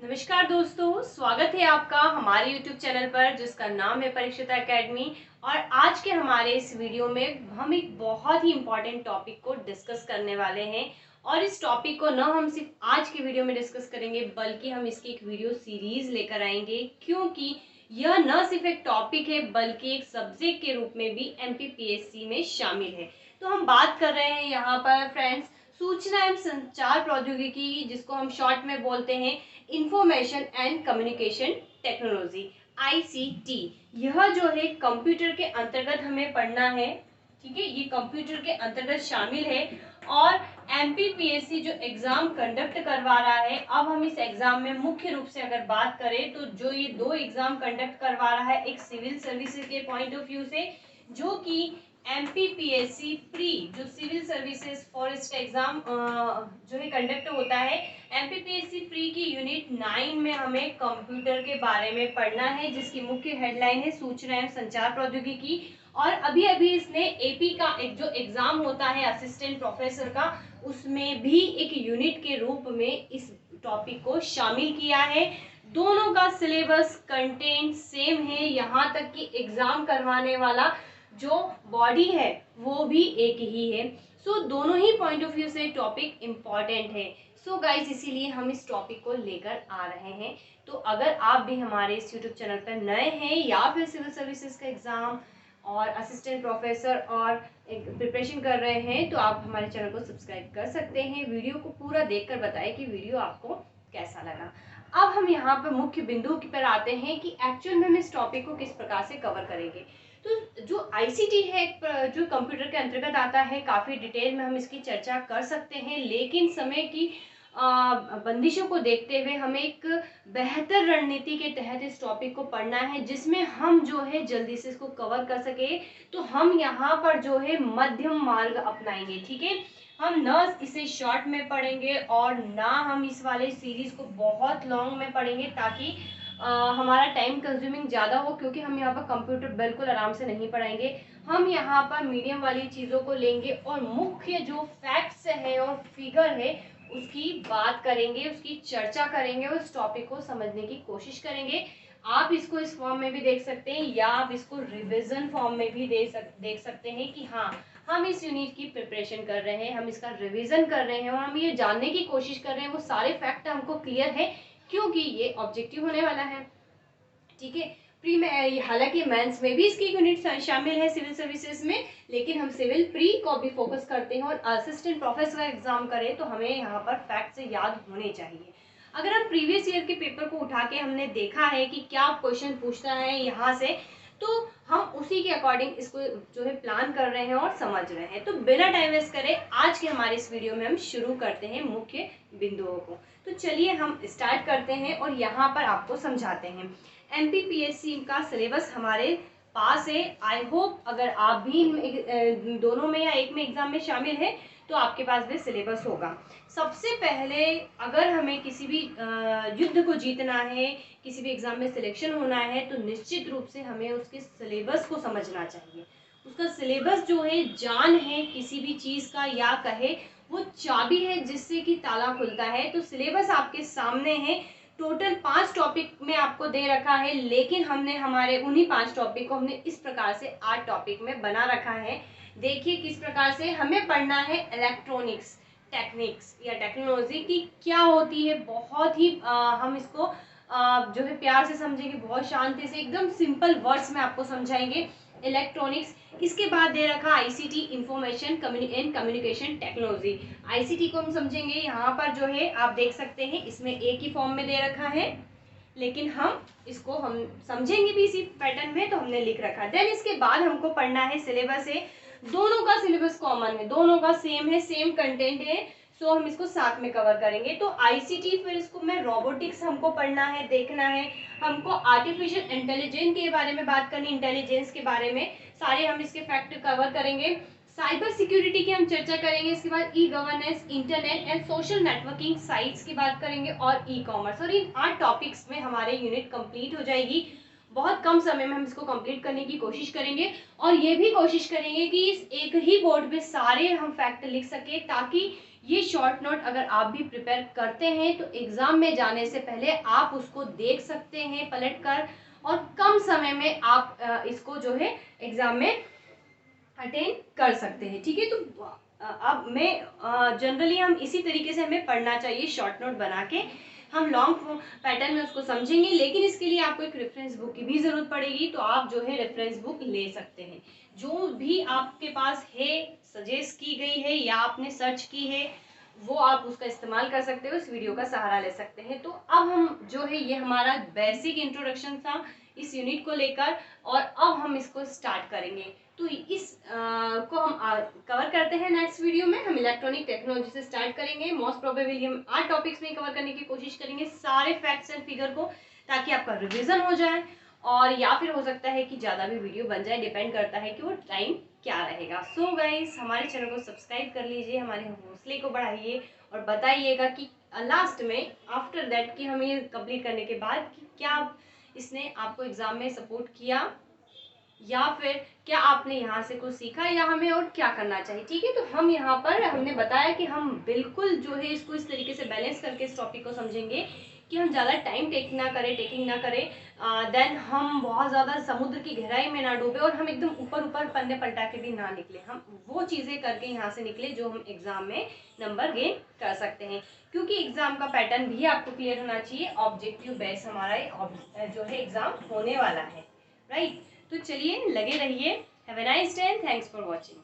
नमस्कार दोस्तों, स्वागत है आपका हमारे YouTube चैनल पर जिसका नाम है परीक्षिता एकेडमी। और आज के हमारे इस वीडियो में हम एक बहुत ही इम्पोर्टेंट टॉपिक को डिस्कस करने वाले हैं। और इस टॉपिक को न हम सिर्फ आज के वीडियो में डिस्कस करेंगे बल्कि हम इसकी एक वीडियो सीरीज लेकर आएंगे, क्योंकि यह न सिर्फ एक टॉपिक है बल्कि एक सब्जेक्ट के रूप में भी MPPSC में शामिल है। तो हम बात कर रहे हैं यहाँ पर फ्रेंड्स सूचना एवं संचार प्रौद्योगिकी, जिसको हम शॉर्ट में बोलते हैं information and communication technology ICT। यह जो है कंप्यूटर के अंतर्गत हमें पढ़ना है, ठीक है। ये कंप्यूटर के अंतर्गत शामिल है और MPPSC जो एग्जाम कंडक्ट करवा रहा है, अब हम इस एग्जाम में मुख्य रूप से अगर बात करें तो जो ये दो एग्जाम कंडक्ट करवा रहा है, एक सिविल सर्विसेज के पॉइंट ऑफ व्यू से जो कि MPPSC प्री जो सिविल सर्विसेज फॉरेस्ट एग्जाम जो है कंडक्ट होता है, MPPSC प्री की यूनिट 9 में हमें कंप्यूटर के बारे में पढ़ना है, जिसकी मुख्य हेडलाइन है सूचना एवं संचार प्रौद्योगिकी। और अभी अभी इसने AP का एक जो एग्जाम होता है असिस्टेंट प्रोफेसर का, उसमें भी एक यूनिट के रूप में इस टॉपिक को शामिल किया है। दोनों का सिलेबस कंटेंट सेम है, यहाँ तक कि एग्जाम करवाने वाला जो बॉडी है वो भी एक ही है। सो दोनों ही पॉइंट ऑफ व्यू से टॉपिक इम्पॉर्टेंट है। सो गाइज, इसीलिए हम इस टॉपिक को लेकर आ रहे हैं। तो अगर आप भी हमारे इस यूट्यूब चैनल पर नए हैं या फिर सिविल सर्विसेज का एग्जाम और असिस्टेंट प्रोफेसर और प्रिपरेशन कर रहे हैं, तो आप हमारे चैनल को सब्सक्राइब कर सकते हैं। वीडियो को पूरा देखकर बताएं कि वीडियो आपको कैसा लगा। अब हम यहाँ पर मुख्य बिंदु पर आते हैं कि एक्चुअल में हम इस टॉपिक को किस प्रकार से कवर करेंगे। तो जो ICT है जो कंप्यूटर के अंतर्गत आता है, काफ़ी डिटेल में हम इसकी चर्चा कर सकते हैं, लेकिन समय की बंदिशों को देखते हुए हमें एक बेहतर रणनीति के तहत इस टॉपिक को पढ़ना है, जिसमें हम जो है जल्दी से इसको कवर कर सके। तो हम यहाँ पर जो है मध्यम मार्ग अपनाएंगे, ठीक है। हम न इसे शॉर्ट में पढ़ेंगे और ना हम इस वाले सीरीज को बहुत लॉन्ग में पढ़ेंगे, ताकि हमारा टाइम कंज्यूमिंग ज़्यादा हो, क्योंकि हम यहाँ पर कंप्यूटर बिल्कुल आराम से नहीं पढ़ाएंगे। हम यहाँ पर मीडियम वाली चीज़ों को लेंगे और मुख्य जो फैक्ट्स है और फिगर है उसकी बात करेंगे, उसकी चर्चा करेंगे और उस टॉपिक को समझने की कोशिश करेंगे। आप इसको इस फॉर्म में भी देख सकते हैं या आप इसको रिविजन फॉर्म में भी देख सकते हैं कि हाँ, हम इस यूनिट की प्रिपरेशन कर रहे हैं, हम इसका रिवीजन कर रहे हैं और हम ये जानने की कोशिश कर रहे हैं वो सारे फैक्ट हमको क्लियर है, क्योंकि ये ऑब्जेक्टिव होने वाला है, ठीक है। प्री में हालांकि मेंस में भी इसकी यूनिट शामिल है सिविल सर्विसेज में, लेकिन हम सिविल प्री को भी फोकस करते हैं और असिस्टेंट प्रोफेसर एग्जाम करें तो हमें यहाँ पर फैक्ट से याद होने चाहिए। अगर हम प्रीवियस ईयर के पेपर को उठा के हमने देखा है कि क्या क्वेश्चन पूछता है यहाँ से, तो हम उसी के अकॉर्डिंग इसको जो है प्लान कर रहे हैं और समझ रहे हैं। तो बिना टाइम वेस्ट करे आज के हमारे इस वीडियो में हम शुरू करते हैं मुख्य बिंदुओं को। तो चलिए हम स्टार्ट करते हैं और यहाँ पर आपको समझाते हैं। MPPSC का सिलेबस हमारे पास है। आई होप अगर आप भी दोनों में या एक में एग्जाम में शामिल है तो आपके पास भी सिलेबस होगा। सबसे पहले अगर हमें किसी भी युद्ध को जीतना है, किसी भी एग्जाम में सिलेक्शन होना है, तो निश्चित रूप से हमें उसके सिलेबस को समझना चाहिए। उसका सिलेबस जो है जान है किसी भी चीज़ का, या कहे वो चाबी है जिससे कि ताला खुलता है। तो सिलेबस आपके सामने है, टोटल 5 टॉपिक में आपको दे रखा है, लेकिन हमने हमारे उन्हीं 5 टॉपिक को हमने इस प्रकार से 8 टॉपिक में बना रखा है। देखिए किस प्रकार से हमें पढ़ना है। इलेक्ट्रॉनिक्स टेक्निक्स या टेक्नोलॉजी की क्या होती है, बहुत ही हम इसको जो है प्यार से समझेंगे, बहुत शांति से एकदम सिंपल वर्ड्स में आपको समझाएंगे इलेक्ट्रॉनिक्स। इसके बाद दे रखा ICT information and communication technology. ICT को हम समझेंगे, यहाँ पर जो है आप देख सकते हैं इसमें एक ही फॉर्म में दे रखा है, लेकिन हम समझेंगे भी इसी पैटर्न में, तो हमने लिख रखा है। देन इसके बाद हमको पढ़ना है सिलेबस है, दोनों का सिलेबस कॉमन है, दोनों का सेम है, सेम कंटेंट है। सो हम इसको साथ में कवर करेंगे। तो ICT, फिर इसको मैं रोबोटिक्स हमको पढ़ना है, देखना है हमको, आर्टिफिशियल इंटेलिजेंस के बारे में बात करनी, इंटेलिजेंस के बारे में सारे हम इसके फैक्ट कवर करेंगे। साइबर सिक्योरिटी की हम चर्चा करेंगे। इसके बाद e governance, internet and social networking sites की बात करेंगे और E-कॉमर्स। और इन 8 टॉपिक्स में हमारे यूनिट कंप्लीट हो जाएगी। बहुत कम समय में हम इसको कंप्लीट करने की कोशिश करेंगे और ये भी कोशिश करेंगे कि इस एक ही बोर्ड पे सारे हम फैक्ट लिख सके, ताकि ये शॉर्ट नोट अगर आप भी प्रिपेयर करते हैं तो एग्ज़ाम में जाने से पहले आप उसको देख सकते हैं पलट कर, और कम समय में आप इसको जो है एग्ज़ाम में अटेंड कर सकते हैं। ठीक है, तो अब मैं जनरली हम इसी तरीके से हमें पढ़ना चाहिए, शॉर्ट नोट बना के हम लॉन्ग पैटर्न में उसको समझेंगे, लेकिन इसके लिए आपको एक रेफरेंस बुक की भी ज़रूरत पड़ेगी, तो आप जो है रेफरेंस बुक ले सकते हैं। जो भी आपके पास है, सजेस्ट की गई है या आपने सर्च की है, वो आप उसका इस्तेमाल कर सकते हो, इस वीडियो का सहारा ले सकते हैं। तो अब हम जो है, ये हमारा बेसिक इंट्रोडक्शन था इस यूनिट को लेकर, और अब हम इसको स्टार्ट करेंगे। तो इस को हम कवर करते हैं नेक्स्ट वीडियो में। हम इलेक्ट्रॉनिक टेक्नोलॉजी से स्टार्ट करेंगे। मोस्ट प्रोबेबली हम 8 टॉपिक्स में कवर करने की कोशिश करेंगे, सारे फैक्ट्स एंड फिगर को, ताकि आपका रिवीजन हो जाए, और या फिर हो सकता है कि ज़्यादा भी वीडियो बन जाए, डिपेंड करता है कि वो टाइम क्या रहेगा। सो गाइस, हमारे चैनल को सब्सक्राइब कर लीजिए, हमारे हौसले को बढ़ाइए, और बताइएगा कि लास्ट में आफ्टर दैट कि हमें ये कंप्लीट करने के बाद कि क्या इसने आपको एग्ज़ाम में सपोर्ट किया, या फिर क्या आपने यहाँ से कुछ सीखा, या हमें और क्या करना चाहिए। ठीक है, तो हम यहाँ पर हमने बताया कि हम बिल्कुल जो है इसको इस तरीके से बैलेंस करके इस टॉपिक को समझेंगे कि हम ज़्यादा टाइम टेकिंग ना करें, देन हम बहुत ज़्यादा समुद्र की गहराई में ना डूबे, और हम एकदम ऊपर ऊपर पन्ने पलटा के भी ना निकले। हम वो चीज़ें करके यहाँ से निकले जो हम एग्ज़ाम में नंबर गेन कर सकते हैं, क्योंकि एग्ज़ाम का पैटर्न भी आपको क्लियर होना चाहिए। ऑब्जेक्टिव बेस हमारा जो है एग्ज़ाम होने वाला है, राइट। तो चलिए लगे रहिए। Have a nice day, thanks for watching.